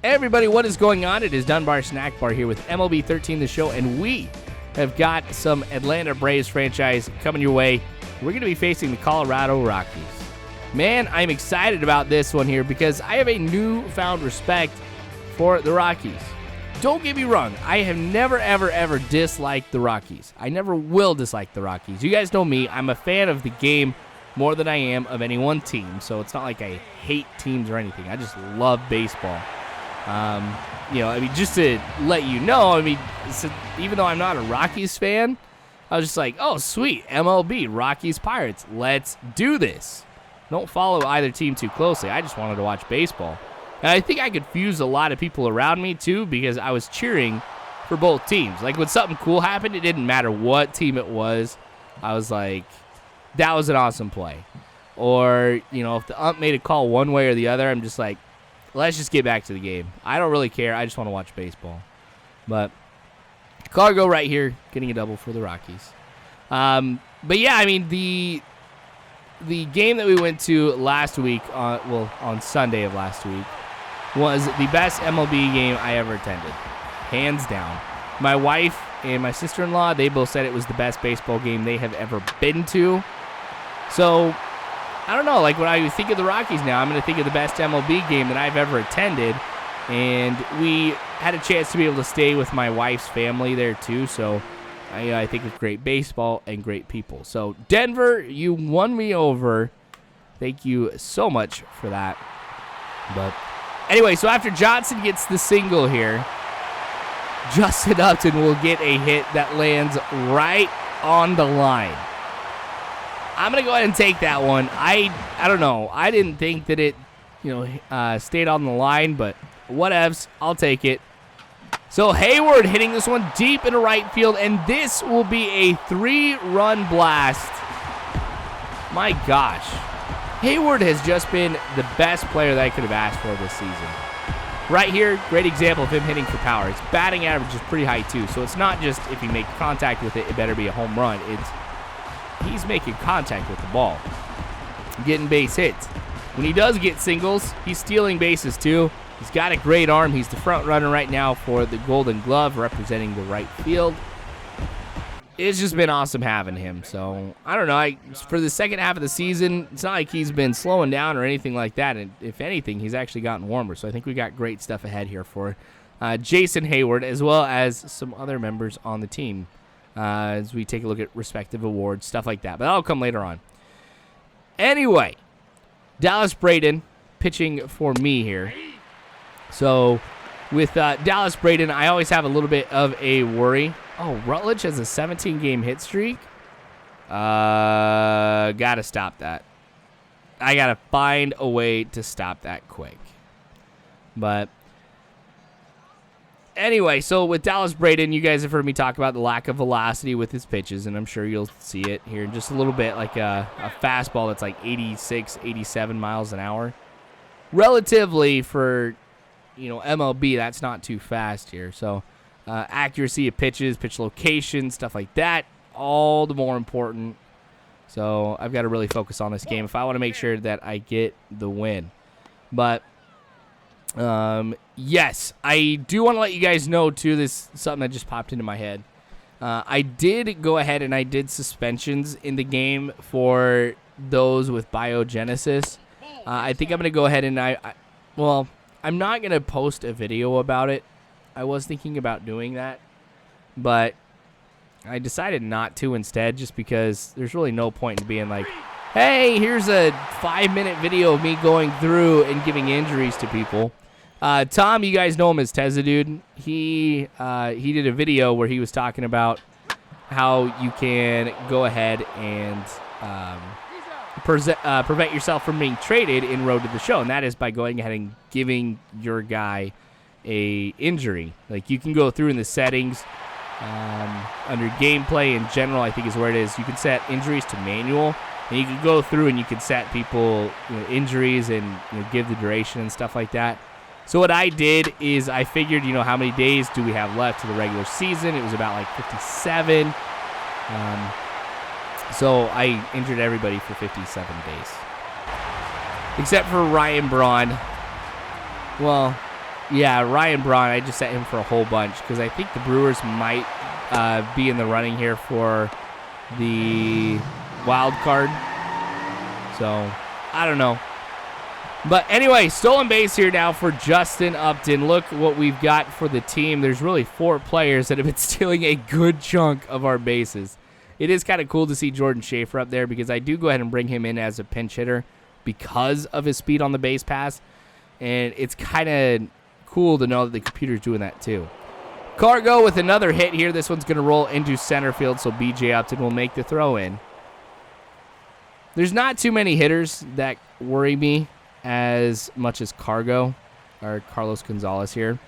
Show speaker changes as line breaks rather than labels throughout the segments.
Hey everybody, what is going on? It is Dunbar Snack Bar here with MLB 13 The Show, and we have got some Atlanta Braves franchise coming your way. We're going to be facing the Colorado Rockies. Man, I'm excited about this one here because I have a newfound respect for the Rockies. Don't get me wrong, I have never, ever disliked the Rockies. I never will dislike the Rockies. You guys know me, I'm a fan of the game more than I am of any one team, so it's not like I hate teams or anything. I just love baseball. Just to let you know, even though I'm not a Rockies fan, I was just like, oh, sweet, MLB, Rockies, Pirates, let's do this. Don't follow either team too closely. I just wanted to watch baseball. And I think I confused a lot of people around me, too, because I was cheering for both teams. Like, when something cool happened, it didn't matter what team it was. I was like, that was an awesome play. Or, if the ump made a call one way or the other, I'm just like, let's just get back to the game. I don't really care. I just want to watch baseball. But Cargo right here, getting a double for the Rockies. The game that we went to last week, on Sunday of last week, was the best MLB game I ever attended. Hands down. My wife and my sister-in-law, they both said it was the best baseball game they have ever been to. So I don't know, like when I think of the Rockies now, I'm going to think of the best MLB game that I've ever attended, and we had a chance to be able to stay with my wife's family there too, so I think it's great baseball and great people. So Denver, you won me over. Thank you so much for that. But anyway, so after Johnson gets the single here, Justin Upton will get a hit that lands right on the line. I'm going to go ahead and take that one. I don't know. I didn't think that it, stayed on the line, but whatevs. I'll take it. So Heyward hitting this one deep into right field, and this will be a 3-run blast. My gosh. Heyward has just been the best player that I could have asked for this season. Right here, great example of him hitting for power. His batting average is pretty high, too, so it's not just if he makes contact with it, it better be a home run. He's making contact with the ball, getting base hits. When he does get singles, he's stealing bases too. He's got a great arm. He's the front runner right now for the Golden Glove, representing the right field. It's just been awesome having him. So, I don't know. For the second half of the season, it's not like he's been slowing down or anything like that. And if anything, he's actually gotten warmer. So, I think we got great stuff ahead here for Jason Heyward, as well as some other members on the team. As we take a look at respective awards, stuff like that. But that'll come later on. Anyway, Dallas Braden pitching for me here. So with Dallas Braden, I always have a little bit of a worry. Oh, Rutledge has a 17-game hit streak. Gotta stop that. I gotta find a way to stop that quick. But anyway, so with Dallas Braden, you guys have heard me talk about the lack of velocity with his pitches, and I'm sure you'll see it here in just a little bit, like a fastball that's like 86, 87 miles an hour. Relatively for, MLB, that's not too fast here. So accuracy of pitches, pitch location, stuff like that, all the more important. So I've got to really focus on this game if I want to make sure that I get the win. But yes, I do want to let you guys know, too, this is something that just popped into my head. I did go ahead and I did suspensions in the game for those with biogenesis. I think I'm going to go ahead and I'm not going to post a video about it. I was thinking about doing that, but I decided not to instead, just because there's really no point in being like, hey, here's a 5-minute video of me going through and giving injuries to people. Tom, you guys know him as Tezza Dude. He did a video where he was talking about how you can go ahead and prevent yourself from being traded in Road to the Show, and that is by going ahead and giving your guy a injury. Like, you can go through in the settings under gameplay in general, I think is where it is. You can set injuries to manual, and you can go through and you can set people injuries and give the duration and stuff like that. So what I did is I figured, how many days do we have left to the regular season? It was about like 57. So I injured everybody for 57 days. Except for Ryan Braun. Well, Yeah, Ryan Braun, I just set him for a whole bunch because I think the Brewers might be in the running here for the wild card. So, I don't know. But anyway, stolen base here now for Justin Upton. Look what we've got for the team. There's really 4 players that have been stealing a good chunk of our bases. It is kind of cool to see Jordan Schaefer up there because I do go ahead and bring him in as a pinch hitter because of his speed on the base pass. And it's kind of cool to know that the computer's doing that too. Cargo with another hit here. This one's going to roll into center field, so B.J. Upton will make the throw in. There's not too many hitters that worry me as much as Cargo or Carlos Gonzalez here.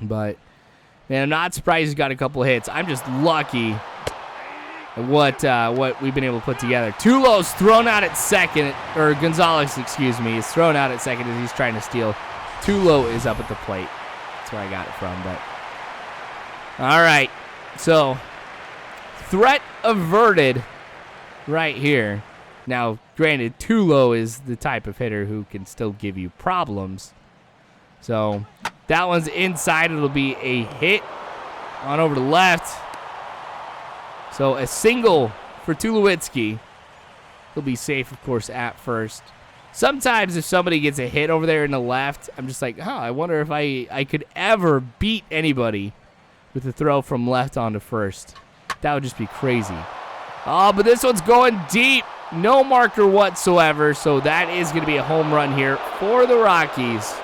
But, man, I'm not surprised he's got a couple hits. I'm just lucky at what we've been able to put together. Tulo's thrown out at second, or Gonzalez, excuse me, is thrown out at second as he's trying to steal. Tulo is up at the plate. That's where I got it from. But all right, so threat averted right here. Now, granted, Tulo is the type of hitter who can still give you problems. So that one's inside. It'll be a hit on over to left. So a single for Tulowitzki. He'll be safe, of course, at first. Sometimes if somebody gets a hit over there in the left, I'm just like, I wonder if I could ever beat anybody with a throw from left onto first. That would just be crazy. Oh, but this one's going deep. No marker whatsoever, so that is going to be a home run here for the Rockies.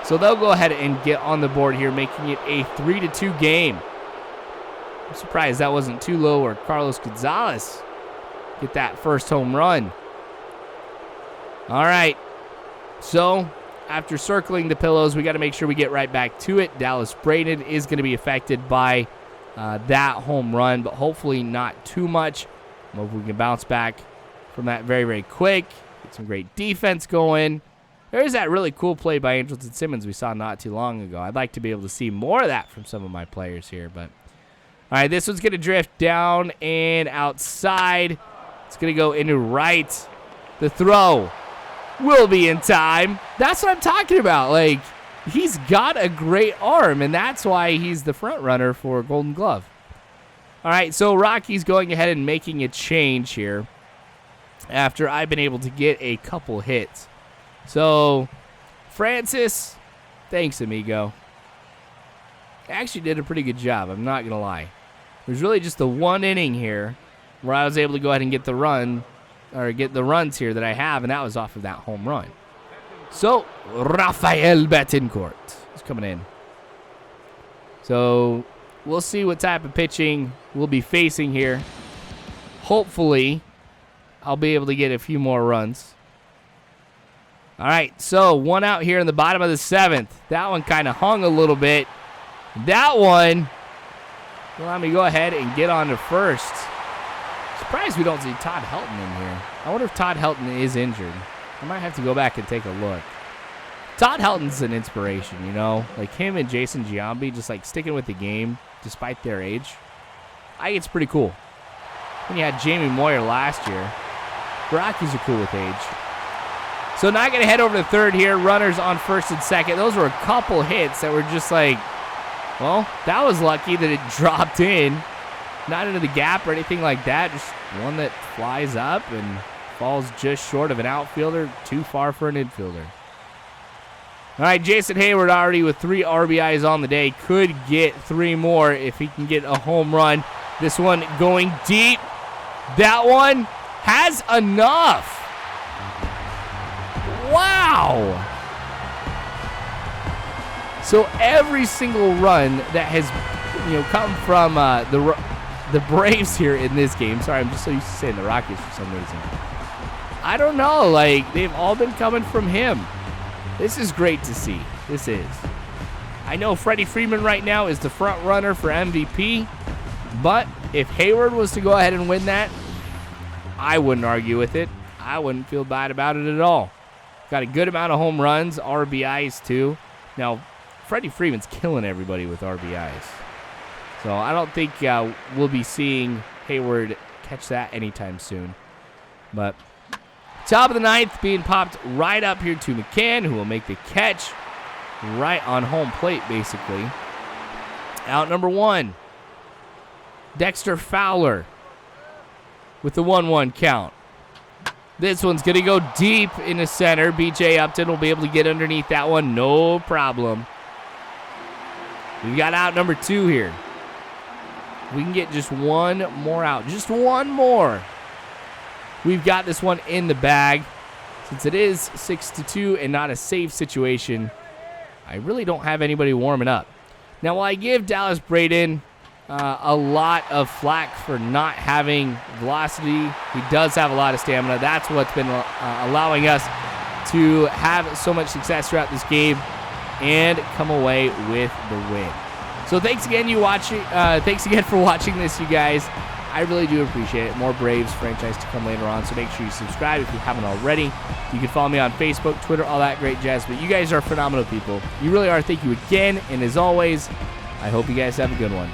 So they'll go ahead and get on the board here, making it a 3-2 game. I'm surprised that wasn't Tulo or Carlos Gonzalez get that first home run. All right, so after circling the pillows, we got to make sure we get right back to it. Dallas Braden is going to be affected by that home run, but hopefully not too much. Hope we can bounce back from that very, very quick. Get some great defense going. There's that really cool play by Andrelton Simmons we saw not too long ago. I'd like to be able to see more of that from some of my players here. But all right, this one's going to drift down and outside. It's going to go into right. The throw will be in time. That's what I'm talking about. Like, he's got a great arm, and that's why he's the front runner for Golden Glove. All right, so Rockies going ahead and making a change here after I've been able to get a couple hits. So, Francis, thanks, amigo. Actually did a pretty good job, I'm not going to lie. There's really just the one inning here where I was able to go ahead and get the run, or get the runs here that I have, and that was off of that home run. So, Rafael Betancourt is coming in. So, we'll see what type of pitching we'll be facing here. Hopefully, I'll be able to get a few more runs. All right, so one out here in the bottom of the 7th. That one kind of hung a little bit. That one, let me go ahead and get on to first. Surprised we don't see Todd Helton in here. I wonder if Todd Helton is injured. I might have to go back and take a look. Todd Helton's an inspiration, you know? Like him and Jason Giambi just like sticking with the game despite their age. I think it's pretty cool. When you had Jamie Moyer last year, the Rockies are cool with age. So now I got to head over to third here. Runners on first and second. Those were a couple hits that were just like, well, that was lucky that it dropped in. Not into the gap or anything like that. Just one that flies up and falls just short of an outfielder. Too far for an infielder. All right, Jason Heyward already with 3 RBIs on the day. Could get 3 more if he can get a home run. This one going deep. That one has enough. Wow. So every single run that has, come from the Braves here in this game. Sorry, I'm just so used to saying the Rockies for some reason. I don't know. Like, they've all been coming from him. This is great to see. This is. I know Freddie Freeman right now is the front runner for MVP, but if Heyward was to go ahead and win that, I wouldn't argue with it. I wouldn't feel bad about it at all. Got a good amount of home runs, RBIs too. Now, Freddie Freeman's killing everybody with RBIs. So I don't think we'll be seeing Heyward catch that anytime soon. But top of the 9th being popped right up here to McCann, who will make the catch. right on home plate, basically. Out number 1, Dexter Fowler with the 1-1 count. This one's going to go deep into center. B.J. Upton will be able to get underneath that one, no problem. We've got out number 2 here. We can get just one more out. Just one more. We've got this one in the bag. Since it is 6-2 and not a safe situation, I really don't have anybody warming up. Now, while I give Dallas Braden a lot of flack for not having velocity, he does have a lot of stamina. That's what's been allowing us to have so much success throughout this game and come away with the win. So thanks again for watching this, you guys. I really do appreciate it. More Braves franchise to come later on, so make sure you subscribe if you haven't already. You can follow me on Facebook, Twitter, all that great jazz. But you guys are phenomenal people. You really are. Thank you again. And as always, I hope you guys have a good one.